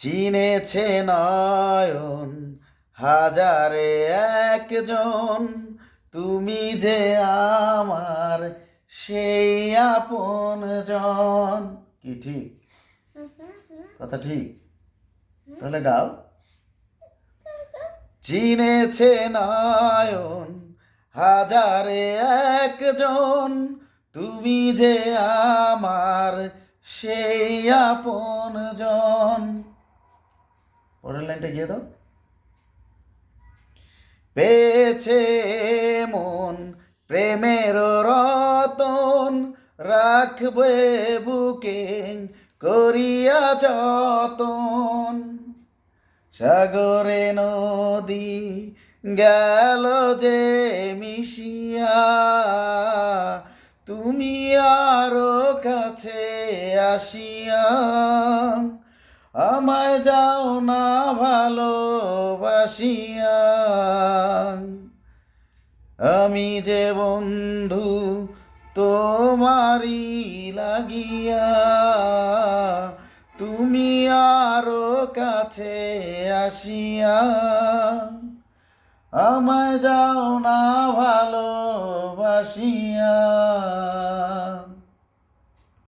চিনেছে নয়ন হাজারে একজন, তুমি যে আমার সেই আপনজন। কি ঠিক? কথা ঠিক? তাহলে গাও। চিনেছে নয়ন হাজারে একজন, তুমি যে আমার সেই আপনজন। পরের লাইনটা গিয়ে দাও। পেয়েছে মন প্রেমের রতন, রাখবে বুকে করিয়া যতন। সাগরে নদী গেল যে মিশিয়া, তুমি আরো কাছে আসিয়া আমায় যাও না ভালোবাসিয়া। আমি যে বন্ধু তোমারই লাগিয়া, তুমি আরো কাছে আসিয়া আমায় যাও না ভালোবাসিয়া।